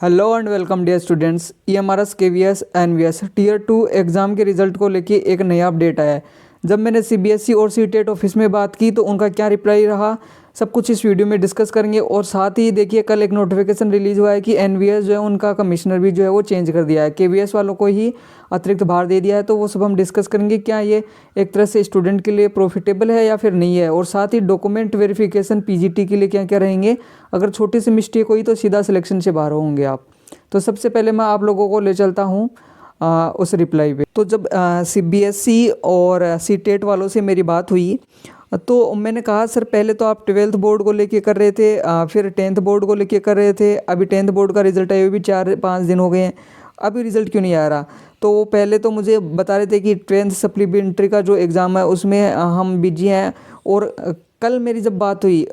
Hello and welcome dear students. ये हमारा KVS NVS tier 2 exam के रिज़ल्ट को लेके एक नया अपडेट आया है। जब मैंने CBSE और CTET ऑफिस में बात की तो उनका क्या रिप्लाई रहा, सब कुछ इस वीडियो में डिस्कस करेंगे। और साथ ही देखिए, कल एक नोटिफिकेशन रिलीज़ हुआ है कि NVS जो है उनका कमिश्नर भी जो है वो चेंज कर दिया है, KVS वालों को ही अतिरिक्त भार दे दिया है। तो वो सब हम डिस्कस करेंगे, क्या ये एक तरह से स्टूडेंट के लिए प्रॉफिटेबल है या फिर नहीं है। और साथ ही डॉक्यूमेंट वेरिफिकेशन PGT के लिए क्या क्या रहेंगे, अगर छोटी सी मिस्टेक हुई तो सीधा सिलेक्शन से बाहर होंगे आप। तो सबसे पहले मैं आप लोगों को ले चलता हूँ उस रिप्लाई पे। तो जब CBSE और CTET वालों से मेरी बात हुई तो मैंने कहा, सर पहले तो आप 12th बोर्ड को लेके कर रहे थे, फिर 10th बोर्ड को लेके कर रहे थे, अभी 10th बोर्ड का रिज़ल्ट आए हुए भी 4-5 दिन हो गए हैं, अभी रिज़ल्ट क्यों नहीं आ रहा। तो वो पहले तो मुझे बता रहे थे कि 10th सप्लीमेंट्री का जो एग्ज़ाम है उसमें हम बिजी हैं। और कल मेरी जब बात हुई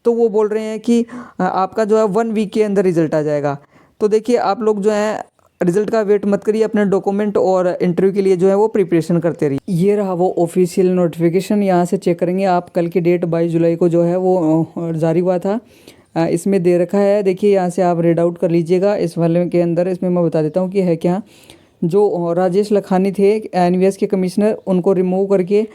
तो वो बोल रहे हैं कि आपका जो है 1 वीक के अंदर रिज़ल्ट आ जाएगा। तो देखिए, आप लोग जो है रिज़ल्ट का वेट मत करिए, अपने डॉक्यूमेंट और इंटरव्यू के लिए जो है वो प्रिपरेशन करते रहिए। ये रहा वो ऑफिशियल नोटिफिकेशन, यहाँ से चेक करेंगे आप। कल की डेट 22 जुलाई को जो है वो जारी हुआ था, इसमें दे रखा है। देखिए, यहाँ से आप रीड आउट कर लीजिएगा इस वाले के अंदर। इसमें मैं बता देता हूँ कि है क्या। जो राजेश लखानी थे NVS के कमिश्नर, उनको रिमूव करके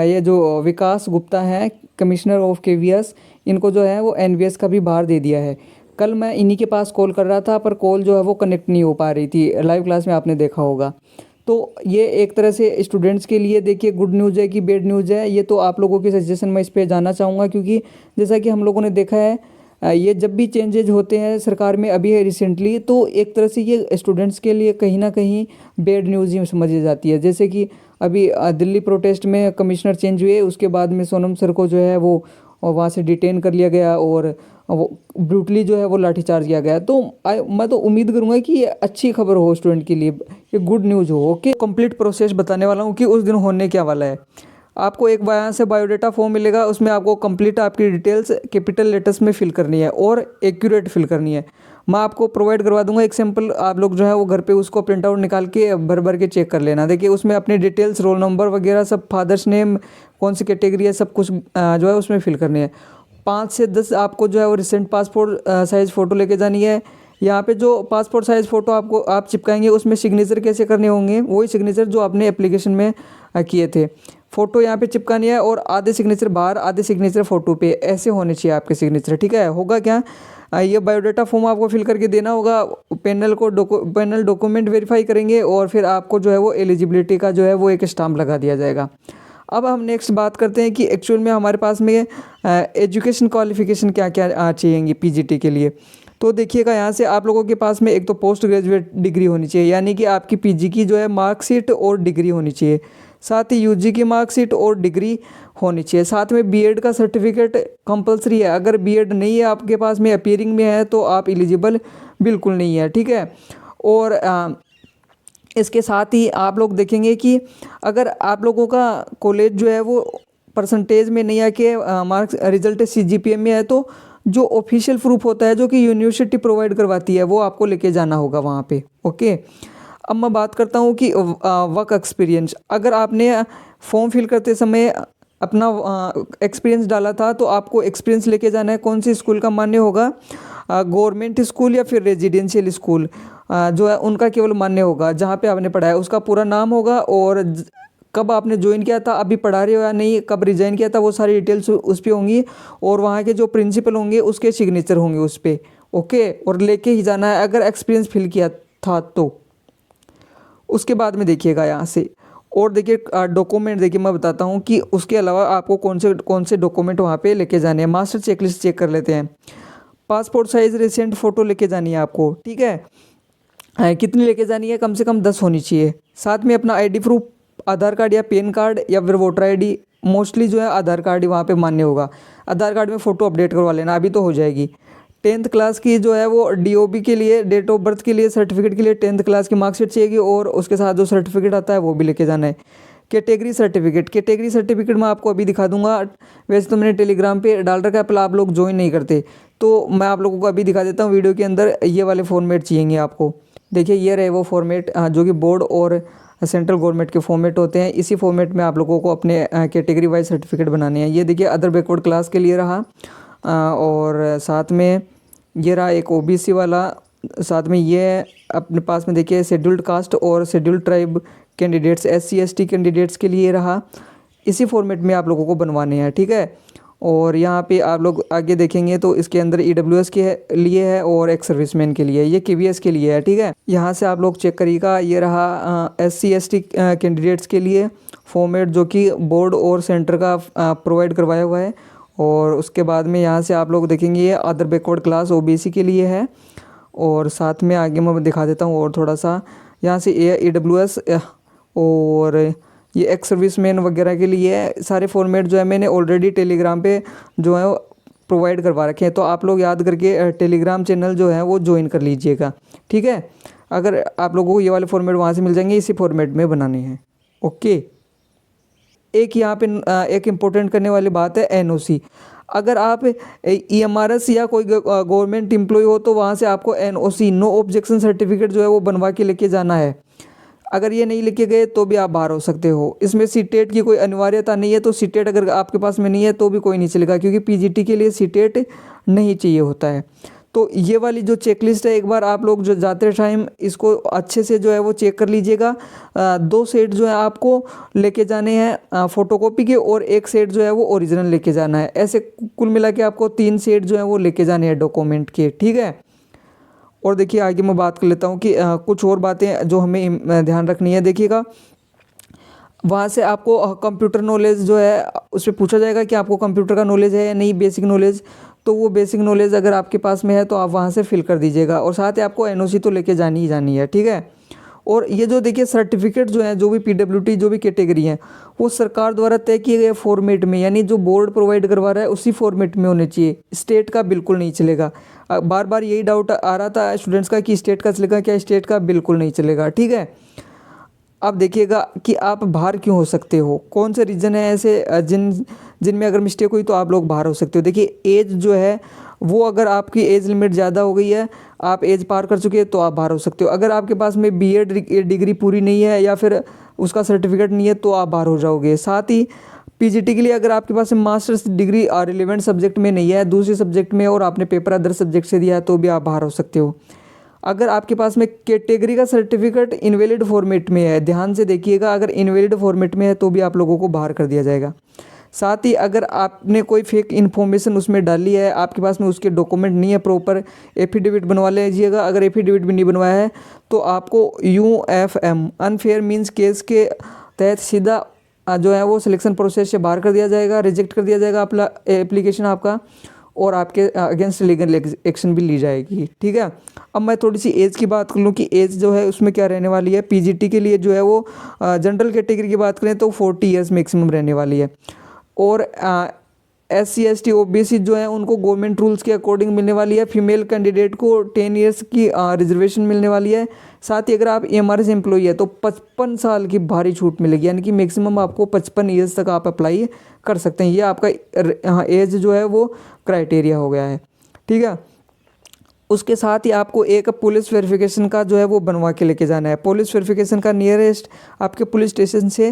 ये जो विकास गुप्ता है कमिश्नर ऑफ KVS, इनको जो है वो NVS का भी भार दे दिया है। कल मैं इन्हीं के पास कॉल कर रहा था, पर कॉल जो है वो कनेक्ट नहीं हो पा रही थी। लाइव क्लास में आपने देखा होगा। तो ये एक तरह से स्टूडेंट्स के लिए देखिए गुड न्यूज़ है कि बैड न्यूज़ है, ये तो आप लोगों के सजेशन में इस पर जानना चाहूँगा। क्योंकि जैसा कि हम लोगों ने देखा है, ये जब भी चेंजेज होते हैं सरकार में, अभी है रिसेंटली, तो एक तरह से ये स्टूडेंट्स के लिए कहीं ना कहीं बैड न्यूज़ ही समझी जाती है। जैसे कि अभी दिल्ली प्रोटेस्ट में कमिश्नर चेंज हुए, उसके बाद में सोनम सर को जो है वो वहाँ से डिटेन कर लिया गया और वो ब्रूटली जो है वो लाठीचार्ज किया गया। तो मैं तो उम्मीद करूँगा कि ये अच्छी खबर हो स्टूडेंट के लिए, ये गुड न्यूज़ हो। ओके, कंप्लीट प्रोसेस बताने वाला हूँ कि उस दिन होने क्या वाला है। आपको एक यहाँ से बायोडाटा फॉर्म मिलेगा, उसमें आपको कंप्लीट आपकी डिटेल्स कैपिटल लेटर्स में फिल करनी है और एक्यूरेट फिल करनी है। मैं आपको प्रोवाइड करवा दूंगा एक सैम्पल, आप लोग जो है वो घर पे उसको प्रिंट आउट निकाल के भर भर के चेक कर लेना। देखिए, उसमें अपनी डिटेल्स, रोल नंबर वगैरह सब, फादर्स नेम, कौन सी कैटेगरी है, सब कुछ जो है उसमें फिल करनी है। 5 से 10 आपको जो है वो रिसेंट पासपोर्ट साइज़ फ़ोटो लेके जानी है। यहाँ पे जो पासपोर्ट साइज़ फ़ोटो आपको आप चिपकाएंगे, उसमें सिग्नेचर कैसे करने होंगे, वही सिग्नेचर जो आपने एप्लीकेशन में किए थे। फ़ोटो यहाँ पे चिपकानी है और आधे सिग्नेचर बाहर, आधे सिग्नेचर फ़ोटो पे, ऐसे होने चाहिए आपके सिग्नेचर। ठीक है, होगा क्या, ये बायोडाटा फॉर्म आपको फिल करके देना होगा। पैनल डॉक्यूमेंट वेरीफाई करेंगे और फिर आपको जो है वो एलिजिबिलिटी का जो है वो एक स्टाम्प लगा दिया जाएगा। अब हम नेक्स्ट बात करते हैं कि एक्चुअल में हमारे पास में एजुकेशन क्वालिफिकेशन क्या क्या चाहिए PGT के लिए। तो देखिएगा, यहाँ से आप लोगों के पास में एक तो पोस्ट ग्रेजुएट डिग्री होनी चाहिए, यानी कि आपकी PG की जो है मार्कशीट और डिग्री होनी चाहिए। साथ ही UG की मार्कशीट और डिग्री होनी चाहिए। साथ में BEd का सर्टिफिकेट कंपलसरी है। अगर BEd नहीं है आपके पास में, अपीयरिंग में है, तो आप एलिजिबल बिल्कुल नहीं है। ठीक है। और इसके साथ ही आप लोग देखेंगे कि अगर आप लोगों का कॉलेज जो है वो परसेंटेज में नहीं आके मार्क्स रिजल्ट CGPA में है, तो जो ऑफिशियल प्रूफ होता है जो कि यूनिवर्सिटी प्रोवाइड करवाती है, वो आपको लेके जाना होगा वहाँ पे। ओके, अब मैं बात करता हूँ कि वर्क एक्सपीरियंस। अगर आपने फॉर्म फिल करते समय अपना एक्सपीरियंस डाला था, तो आपको एक्सपीरियंस लेके जाना है। कौन सी स्कूल का मान्य होगा, गवर्नमेंट स्कूल या फिर रेजिडेंशियल स्कूल जो है उनका केवल मान्य होगा। जहाँ पे आपने पढ़ा है उसका पूरा नाम होगा, और कब आपने ज्वाइन किया था, अभी पढ़ा रहे हो या नहीं, कब रिजाइन किया था, वो सारी डिटेल्स उस पर होंगी। और वहाँ के जो प्रिंसिपल होंगे उसके सिग्नेचर होंगे उस पर। ओके, और लेके ही जाना है अगर एक्सपीरियंस फिल किया था तो। उसके बाद में देखिएगा यहाँ से, और देखिए डॉक्यूमेंट, देखिए मैं बताता हूँ कि उसके अलावा आपको कौन से डॉक्यूमेंट वहाँ पे लेके जाने हैं। मास्टर चेकलिस्ट चेक कर लेते हैं। पासपोर्ट साइज़ रिसेंट फ़ोटो लेके जानी है आपको। ठीक है, कितनी लेके जानी है, कम से कम 10 होनी चाहिए। साथ में अपना ID प्रूफ, आधार कार्ड या पैन कार्ड या फिर वोटर ID, मोस्टली जो है आधार कार्ड ही वहाँ पे मान्य होगा। आधार कार्ड में फ़ोटो अपडेट करवा लेना, अभी तो हो जाएगी। 10th क्लास की जो है वो DOB के लिए, डेट ऑफ बर्थ के लिए, सर्टिफिकेट के लिए 10th क्लास की मार्कशीट चाहिए, और उसके साथ जो सर्टिफिकेट आता है वो भी लेके जाना है। कैटेगरी सर्टिफिकेट मैं आपको अभी दिखा दूंगा। वैसे तो मैंने टेलीग्राम पे डाल रखा है, पर आप लोग ज्वाइन नहीं करते, तो मैं आप लोगों को अभी दिखा देता हूँ वीडियो के अंदर। ये वाले फॉर्मेट चाहिए आपको। देखिए, ये रहे वो फॉर्मेट जो कि बोर्ड और सेंट्रल गवर्नमेंट के फॉर्मेट होते हैं। इसी फॉर्मेट में आप लोगों को अपने कैटेगरी वाइज सर्टिफिकेट बनाने हैं। ये देखिए, अदर बैकवर्ड क्लास के लिए रहा, और साथ में ये रहा एक OBC वाला साथ में ये अपने पास में देखिए शेड्यूल्ड कास्ट और scheduled tribe candidates, SC ST candidates के लिए रहा। इसी फॉर्मेट में आप लोगों को बनवाने हैं, ठीक है। और यहाँ पे आप लोग आगे देखेंगे तो इसके अंदर EWS के लिए है और एक्स सर्विसमैन के लिए, ये KVS के लिए है, ठीक है। यहाँ से आप लोग चेक करिएगा, ये रहा SC ST कैंडिडेट्स के लिए फॉर्मेट जो कि बोर्ड और सेंटर का प्रोवाइड करवाया हुआ है। और उसके बाद में यहाँ से आप लोग देखेंगे ये अदर बैकवर्ड क्लास OBC के लिए है। और साथ में आगे मैं दिखा देता हूँ और थोड़ा सा, यहाँ से EWS और ये एक्स सर्विसमैन वगैरह के लिए है। सारे फॉर्मेट जो है मैंने ऑलरेडी टेलीग्राम पे जो है प्रोवाइड करवा रखे हैं, तो आप लोग याद करके टेलीग्राम चैनल जो है वो ज्वाइन कर लीजिएगा, ठीक है। अगर आप लोगों को ये वाले फॉर्मेट वहाँ से मिल जाएंगे, इसी फॉर्मेट में बनाने हैं, ओके। एक यहाँ पे एक इम्पोर्टेंट करने वाली बात है NOC। अगर आप EMRS या कोई गवर्नमेंट एम्प्लॉय हो तो वहाँ से आपको NOC, नो ऑब्जेक्शन सर्टिफिकेट जो है वो बनवा के लेके जाना है। अगर ये नहीं लेके गए तो भी आप बाहर हो सकते हो। इसमें सीटेट की कोई अनिवार्यता नहीं है, तो सीटेट अगर आपके पास में नहीं है तो भी कोई नहीं चलेगा, क्योंकि PGT के लिए सीटेट नहीं चाहिए होता है। तो ये वाली जो चेकलिस्ट है, एक बार आप लोग जो जाते टाइम इसको अच्छे से जो है वो चेक कर लीजिएगा। 2 सेट जो है आपको लेके जाने हैं फ़ोटोकॉपी के, और 1 सेट जो है वो ओरिजिनल लेके जाना है। ऐसे कुल मिला के आपको 3 सेट जो है वो लेके जाने हैं डॉक्यूमेंट के, ठीक है। और देखिए आगे मैं बात कर लेता हूँ कि कुछ और बातें जो हमें ध्यान रखनी है। देखिएगा, वहाँ से आपको कंप्यूटर नॉलेज जो है उस पर पूछा जाएगा कि आपको कंप्यूटर का नॉलेज है या नहीं, बेसिक नॉलेज। तो वो बेसिक नॉलेज अगर आपके पास में है तो आप वहाँ से फिल कर दीजिएगा। और साथ ही आपको NOC तो लेके जानी ही जानी है, ठीक है। और ये जो देखिए सर्टिफिकेट जो है, जो भी PWT जो भी कैटेगरी है, वो सरकार द्वारा तय किए गए फॉर्मेट में, यानी जो बोर्ड प्रोवाइड करवा रहा है उसी फॉर्मेट में होने चाहिए। स्टेट का बिल्कुल नहीं चलेगा। बार बार यही डाउट आ रहा था स्टूडेंट्स का कि स्टेट का चलेगा क्या, स्टेट का बिल्कुल नहीं चलेगा, ठीक है। अब देखिएगा कि आप बाहर क्यों हो सकते हो, कौन से रीज़न है ऐसे जिनमें अगर मिस्टेक हुई तो आप लोग बाहर हो सकते हो। देखिए एज जो है वो, अगर आपकी एज लिमिट ज़्यादा हो गई है, आप एज पार कर चुके हैं, तो आप बाहर हो सकते हो। अगर आपके पास में BEd डिग्री पूरी नहीं है या फिर उसका सर्टिफिकेट नहीं है तो आप बाहर हो जाओगे। साथ ही PGT के लिए अगर आपके पास मास्टर्स डिग्री रिलेवेंट सब्जेक्ट में नहीं है, दूसरे सब्जेक्ट में, और आपने पेपर अदर सब्जेक्ट से दिया है, तो भी आप बाहर हो सकते हो। अगर आपके पास में कैटेगरी का सर्टिफिकेट इनवैलिड फॉर्मेट में है, ध्यान से देखिएगा, अगर इनवैलिड फॉर्मेट में है तो भी आप लोगों को बाहर कर दिया जाएगा। साथ ही अगर आपने कोई फेक इन्फॉर्मेशन उसमें डाली है, आपके पास में उसके डॉक्यूमेंट नहीं है प्रॉपर, एफिडेविट बनवा लीजिएगा। अगर एफिडेविट भी नहीं बनवाया है तो आपको UFM अनफेयर मीन्स केस के तहत सीधा जो है वो सिलेक्शन प्रोसेस से बाहर कर दिया जाएगा, रिजेक्ट कर दिया जाएगा अपना एप्लीकेशन आपका, और आपके अगेंस्ट लीगल एक्शन भी ली जाएगी, ठीक है। अब मैं थोड़ी सी एज की बात कर लूँ कि एज जो है उसमें क्या रहने वाली है। PGT के लिए जो है वो जनरल कैटेगरी की बात करें तो 40 ईयर्स मैक्सिमम रहने वाली है। और SC ST OBC जो है उनको गवर्नमेंट रूल्स के अकॉर्डिंग मिलने वाली है। फीमेल कैंडिडेट को 10 ईयर्स की रिजर्वेशन मिलने वाली है। साथ ही अगर आप EMRS एम्प्लॉई है तो 55 साल की भारी छूट मिलेगी, यानी कि मैक्सिमम आपको 55 ईयर्स तक आप अप्लाई कर सकते हैं। ये आपका एज जो है वो क्राइटेरिया हो गया है, ठीक है। उसके साथ ही आपको एक पुलिस वेरिफिकेशन का जो है वो बनवा के लेके जाना है। पुलिस वेरिफिकेशन का नियरेस्ट आपके पुलिस स्टेशन से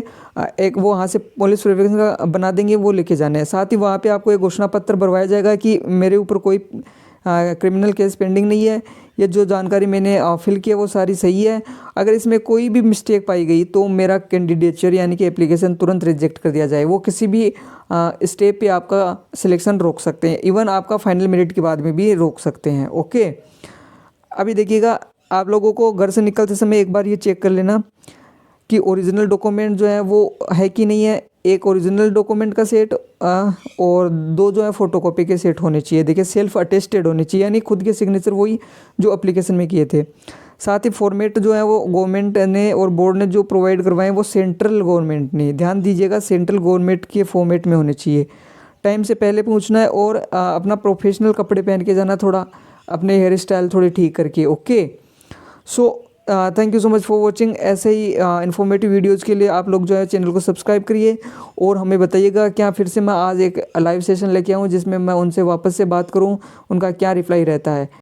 एक वो वहाँ से पुलिस वेरिफिकेशन का बना देंगे, वो लेके जाना है। साथ ही वहाँ पे आपको एक घोषणा पत्र भरवाया जाएगा कि मेरे ऊपर कोई क्रिमिनल केस पेंडिंग नहीं है, ये जो जानकारी मैंने फिल की है वो सारी सही है। अगर इसमें कोई भी मिस्टेक पाई गई तो मेरा कैंडिडेचर यानी कि एप्लीकेशन तुरंत रिजेक्ट कर दिया जाए। वो किसी भी स्टेप पे आपका सिलेक्शन रोक सकते हैं, इवन आपका फाइनल मेरिट के बाद में भी रोक सकते हैं, ओके। अभी देखिएगा, आप लोगों को घर से निकलते समय एक बार ये चेक कर लेना कि ओरिजिनल डॉक्यूमेंट जो है वो है कि नहीं है। एक ओरिजिनल डॉक्यूमेंट का सेट और 2 जो है फ़ोटोकॉपी के सेट होने चाहिए। देखिए सेल्फ अटेस्टेड होने चाहिए, यानी खुद के सिग्नेचर वही जो एप्लीकेशन में किए थे। साथ ही फॉर्मेट जो है वो गवर्नमेंट ने और बोर्ड ने जो प्रोवाइड करवाए वो सेंट्रल गवर्नमेंट ने, ध्यान दीजिएगा, सेंट्रल गवर्नमेंट के फॉर्मेट में होने चाहिए। टाइम से पहले पहुँचना है और अपना प्रोफेशनल कपड़े पहन के जाना, थोड़ा अपने हेयर स्टाइल थोड़ी ठीक करके, okay. So thank you so much for watching. ऐसे ही इन्फॉर्मेटिव वीडियोज़ के लिए आप लोग जो है चैनल को सब्सक्राइब करिए और हमें बताइएगा क्या फिर से मैं आज एक लाइव सेशन लेके आऊँ जिसमें मैं उनसे वापस से बात करूँ, उनका क्या रिप्लाई रहता है।